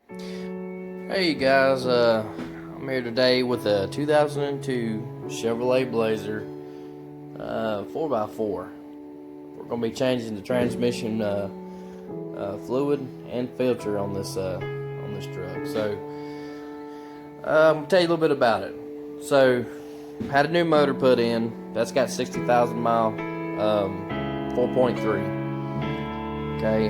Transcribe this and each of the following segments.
Hey guys, I'm here today with a 2002 Chevrolet Blazer 4x4. We're going to be changing the transmission fluid and filter on this truck. So I'm going to tell you a little bit about it. So had a new motor put in. That's got 60,000 mile 4.3. Okay,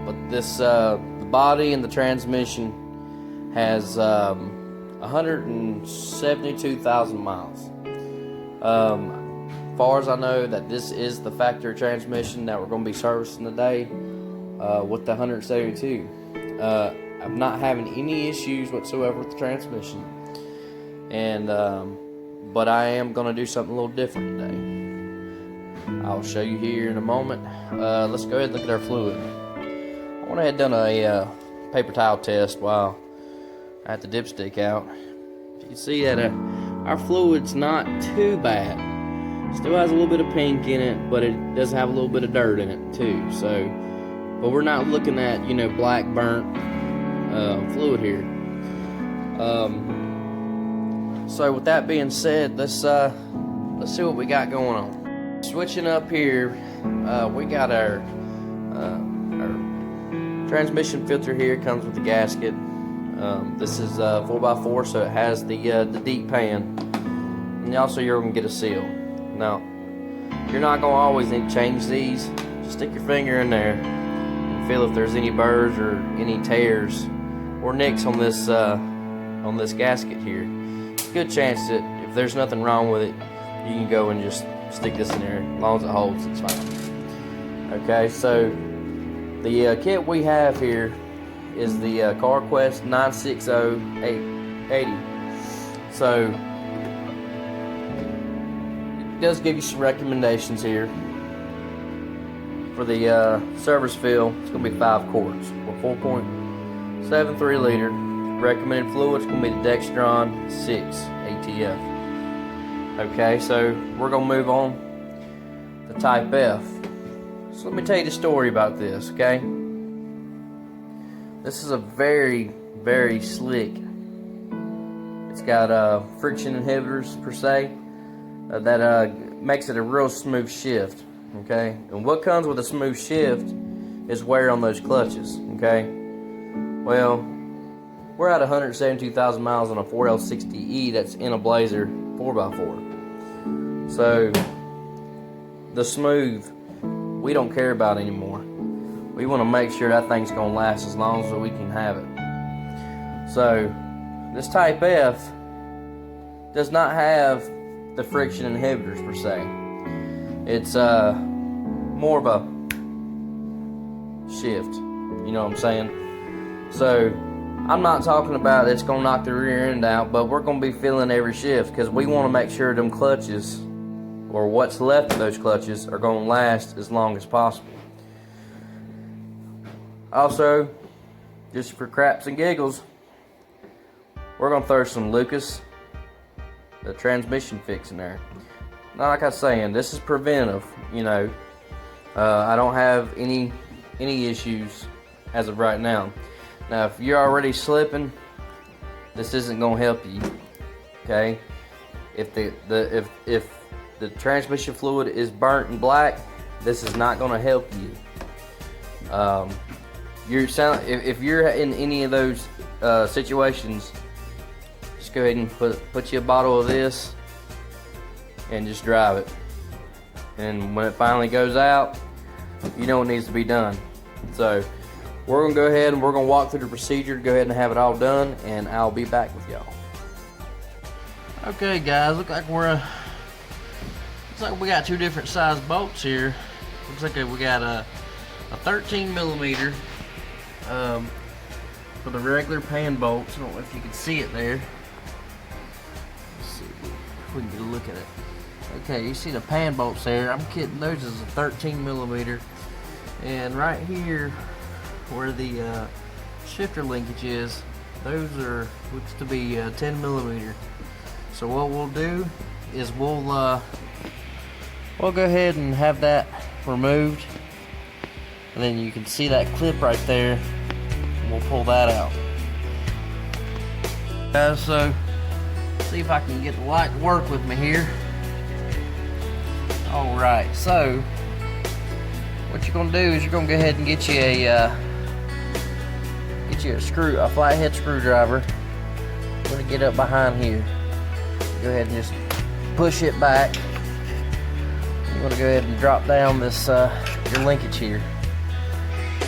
but this the body and the transmission has 172,000 miles. Far as I know, that this is the factory transmission that we're going to be servicing today with the 172. I'm not having any issues whatsoever with the transmission, and but I am going to do something a little different today. I'll show you here in a moment. Let's go ahead and look at our fluid. I went ahead and done a paper towel test while I had the dipstick out. You can see that our fluid's not too bad. Still has a little bit of pink in it, but it does have a little bit of dirt in it too. So, but we're not looking at, you know, black burnt fluid here. So with that being said, let's see what we got going on. Switching up here, we got our transmission filter here. Comes with the gasket. This is 4x4, so it has the deep pan, and also you're gonna get a seal. Now, you're not gonna always need to change these. Just stick your finger in there and feel if there's any burrs or any tears or nicks on this gasket here. Good chance that if there's nothing wrong with it, you can go and just stick this in there. As long as it holds, it's fine. Okay, so the kit we have here is the CarQuest 960880. So it does give you some recommendations here. For the service fill, it's going to be 5 quarts or 4.73 liter. Recommended fluid is going to be the Dextron 6 ATF. Okay, so we're going to move on to Type F. So let me tell you the story about this, okay? This is a very, very slick. It's got friction inhibitors per se that makes it a real smooth shift. Okay, and what comes with a smooth shift is wear on those clutches. Okay, well, we're at 172,000 miles on a 4L60E that's in a Blazer 4x4. So the smooth, we don't care about anymore. We want to make sure that thing's going to last as long as we can have it. So this Type F does not have the friction inhibitors per se. It's more of a shift, you know what I'm saying? So I'm not talking about it's going to knock the rear end out, but we're going to be feeling every shift because we want to make sure them clutches, or what's left of those clutches, are going to last as long as possible. Also, just for craps and giggles, we're going to throw some Lucas, the transmission fix, in there. Now, like I was saying, this is preventive, you know. I don't have any issues as of right now. Now, if you're already slipping, this isn't going to help you. Okay? If the transmission fluid is burnt and black, this is not going to help you. If you're in any of those situations, just go ahead and put you a bottle of this and just drive it. And when it finally goes out, you know what needs to be done. So we're gonna go ahead and we're gonna walk through the procedure to go ahead and have it all done, and I'll be back with y'all. Okay, guys, looks like we got 2 different size bolts here. Looks like we got a 13 millimeter for the regular pan bolts. I don't know if you can see it there. Let's see if we can get a look at it. Okay, you see the pan bolts there. I'm kidding, those is a 13 millimeter. And right here where the shifter linkage is, those are looks to be 10 millimeter. So what we'll do is we'll go ahead and have that removed, and then you can see that clip right there. We'll pull that out. So see if I can get the light to work with me here. All right, so what you're gonna do is you're gonna go ahead and get you a flathead screwdriver. I'm gonna get up behind here. Go ahead and just push it back. You want to go ahead and drop down this your linkage here.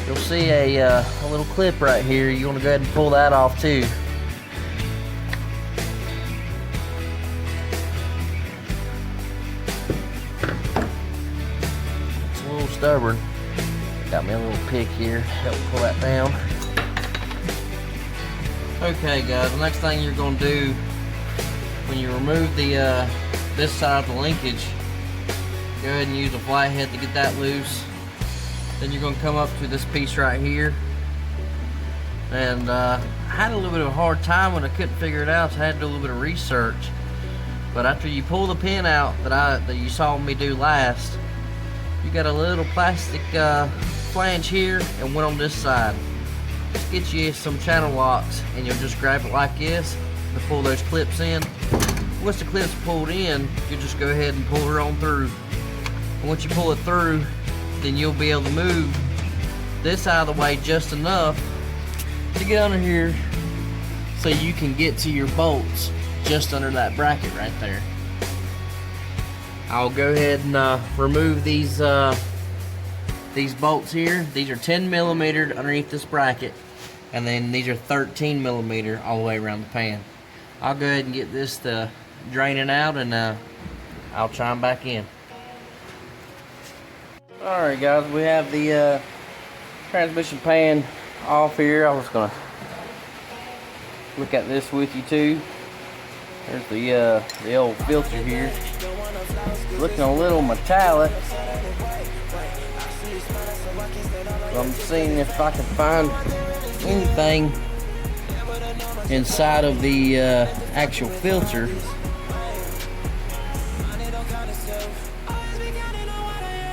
You'll see a little clip right here. You want to go ahead and pull that off too. It's a little stubborn. Got me a little pick here. Help pull that down. Okay, guys. The next thing you're going to do when you remove the this side of the linkage, go ahead and use a flathead to get that loose. Then you're going to come up to this piece right here. And I had a little bit of a hard time when I couldn't figure it out, so I had to do a little bit of research. But after you pull the pin out that you saw me do last, you got a little plastic flange here and one on this side. Just get you some channel locks and you'll just grab it like this to pull those clips in. Once the clip's pulled in, you just go ahead and pull her on through. And once you pull it through, then you'll be able to move this out of the way just enough to get under here so you can get to your bolts just under that bracket right there. I'll go ahead and remove these bolts here. These are 10 millimeter underneath this bracket, and then these are 13 millimeter all the way around the pan. I'll go ahead and get this draining out, and I'll chime back in. Alright guys, we have the transmission pan off here. I was gonna look at this with you too. There's the old filter here. Looking a little metallic. So I'm seeing if I can find anything inside of the actual filter.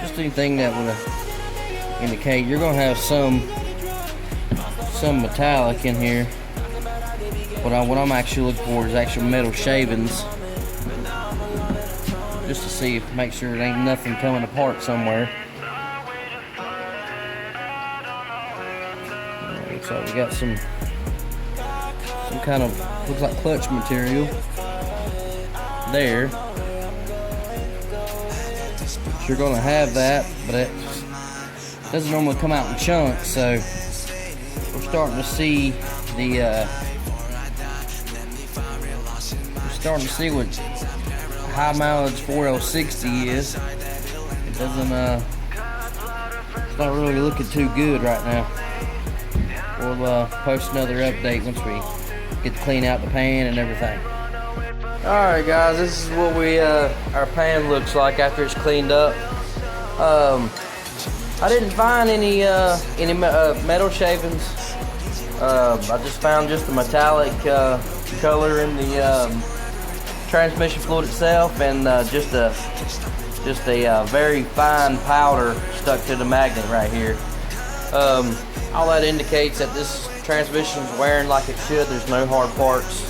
Just anything that would indicate you're gonna have some metallic in here. What I'm actually looking for is actual metal shavings, just to see if make sure it ain't nothing coming apart somewhere. Looks like we got some kind of, looks like clutch material there. You're gonna have that, but it doesn't normally come out in chunks, so we're starting to see what high mileage 4L60 is. It doesn't it's not really looking too good right now. We'll post another update once we get to clean out the pan and everything. Alright guys, this is what our pan looks like after it's cleaned up. I didn't find any metal shavings. I just found just the metallic color in the transmission fluid itself, and just a very fine powder stuck to the magnet right here. All that indicates that this transmission is wearing like it should. There's no hard parts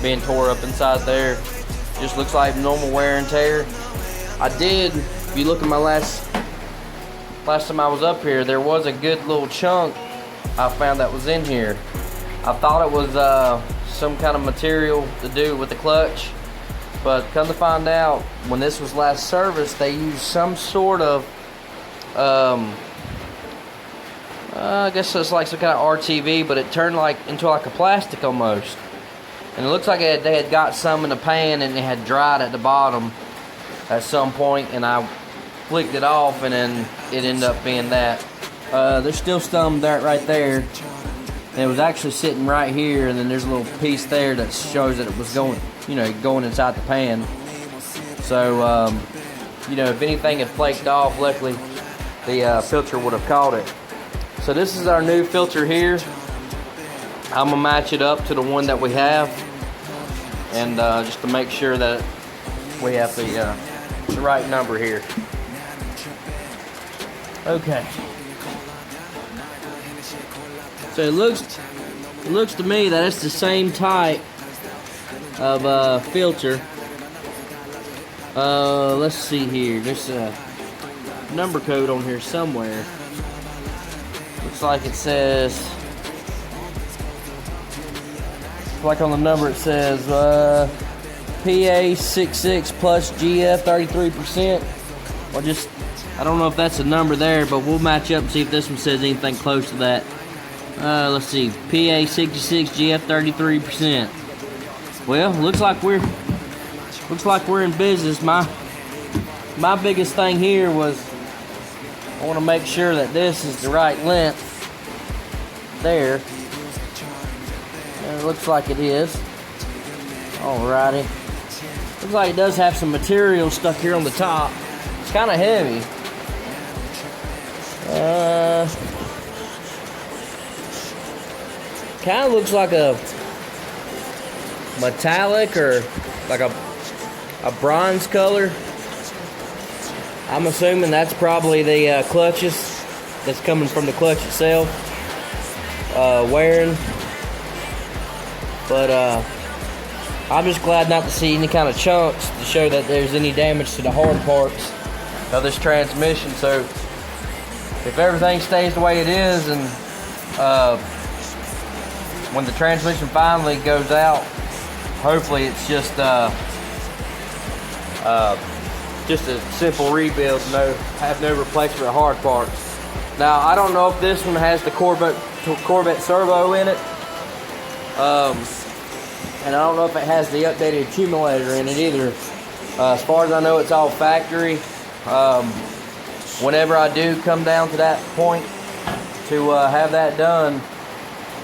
being tore up inside there. Just looks like normal wear and tear. If you look at my last time I was up here, there was a good little chunk I found that was in here. I thought it was some kind of material to do with the clutch, but come to find out, when this was last serviced, they used some sort of I guess it's like some kind of RTV, but it turned into a plastic almost. And it looks like they had got some in the pan and it had dried at the bottom at some point, and I flicked it off, and then it ended up being that. There's still some dirt right there, and it was actually sitting right here, and then there's a little piece there that shows that it was going inside the pan. So if anything had flaked off, luckily the filter would have caught it. So this is our new filter here. I'm gonna match it up to the one that we have, and just to make sure that we have the right number here. So it looks to me that it's the same type of filter. Let's see here. There's a number code on here somewhere. Looks like it says, like on the number it says PA66 plus GF 33%. Or just, I don't know if that's a number there, but we'll match up and see if this one says anything close to that. Let's see, PA66 GF 33%. Well, looks like we're in business. My biggest thing here was I want to make sure that this is the right length there. And it looks like it is. Alrighty. Looks like it does have some material stuck here on the top. It's kind of heavy. Kind of looks like a metallic or like a bronze color. I'm assuming that's probably the clutches that's coming from the clutch itself wearing. But I'm just glad not to see any kind of chunks to show that there's any damage to the hard parts of this transmission. So if everything stays the way it is, and when the transmission finally goes out, hopefully it's just a simple rebuild, have no replacement of hard parts. Now I don't know if this one has the Corvette servo in it, and I don't know if it has the updated accumulator in it either. As far as I know, it's all factory. Whenever I do come down to that point to have that done,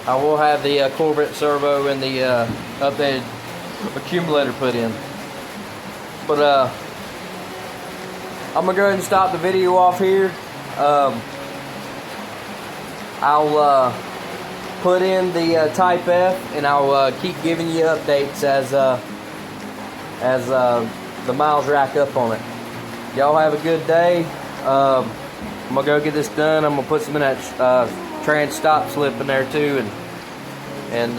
I will have the Corvette servo and the updated accumulator put in. But I'm gonna go ahead and stop the video off here. I'll put in the Type F, and I'll keep giving you updates as the miles rack up on it. Y'all have a good day. I'm gonna go get this done. I'm gonna put some in that trans stop slip in there too, and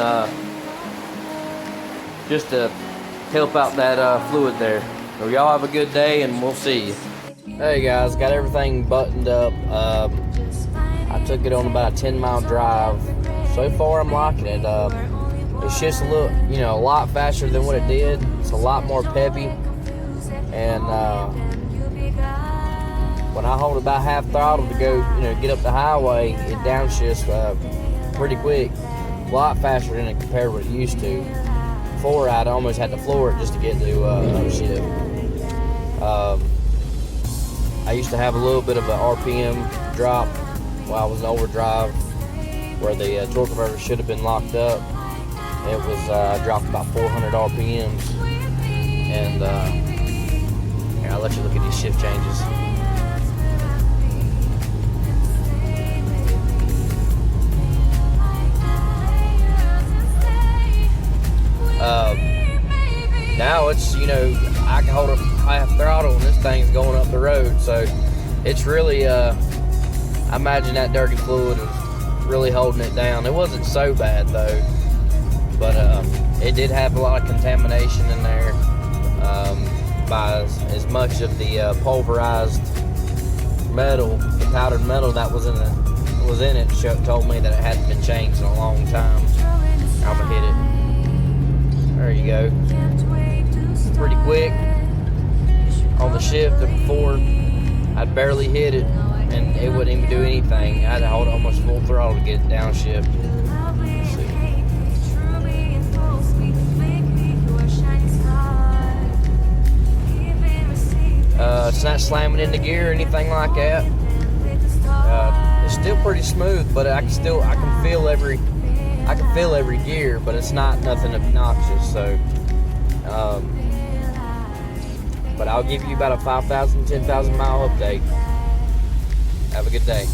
just to help out that fluid there. So y'all have a good day, and we'll see you. Hey guys, got everything buttoned up. I took it on about a 10-mile drive. So far I'm liking it. It's just a little, a lot faster than what it did. It's a lot more peppy, and when I hold about half throttle to go, get up the highway, it downshifts pretty quick. A lot faster than it compared to what it used to. Before, I'd almost had to floor it just to get to upshift. I used to have a little bit of an RPM drop while I was in overdrive, where the torque converter should have been locked up. It was dropped about 400 RPMs, and here, I'll let you look at these shift changes. Now it's, I can hold a half throttle and this thing's going up the road, so it's really, I imagine that dirty fluid was really holding it down. It wasn't so bad though, but it did have a lot of contamination in there, by as much of the pulverized metal, the powdered metal that was in it, told me that it hadn't been changed in a long time. I'm gonna hit it. There you go. Pretty quick on the shift. Before, I'd barely hit it, and it wouldn't even do anything. I had to hold almost full throttle to get it downshift. Let's see. It's not slamming into gear or anything like that. It's still pretty smooth, but I can feel every gear, but it's not nothing obnoxious. So, but I'll give you about a 5,000, 10,000 mile update. Have a good day.